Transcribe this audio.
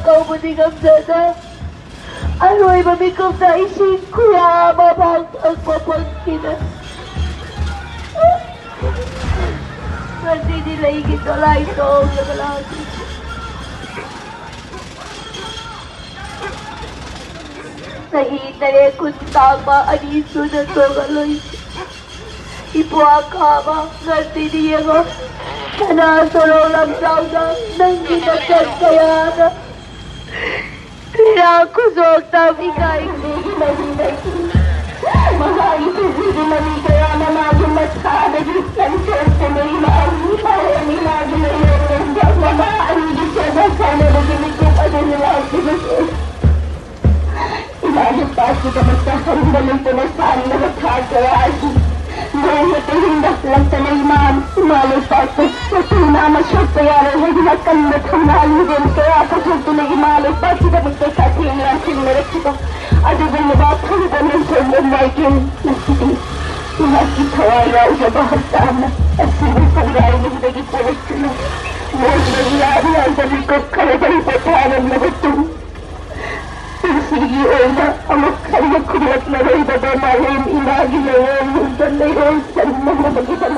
Kau meninggal sana. Aroy mamikov na isin kuya mabang ang papangkina. Kasi nila higit wala ito ang nagalagi. Nahihintay kung tama ang iso na ito kaloy. Ipuakama ngerti dia ko. Karena tolong lang daw na nang ginagad kaya na. Kaya ako soktang ikay ko. Mga ito lagi kaya na magulat ka na distansya sa may maami para nilagi na yun ng mga alibis siya na sana naginig ko pa na nila ang sinusunod. Ilalim pa kita magkakaroon po na saan na magkakawasi. Dahil itihindas lang sa naiman, sumalay pa ako. Natunama siya kaya rin haglakan na tanali din. Kaya ako sunto na imalay pa kita magkakaroon sinarak ito. Ada banyabatang ganun sa lalagyan na sige. Nakit hawaya o sa bahasa na. At sinasangay ng naging palit sila. Ngunit nangyari ang dalikot kalagay patanan na ito. Sige, Ona, ang magkaya kulat na rin na ba na rin inagi na rin. Huwag na rin sa mga mag-iba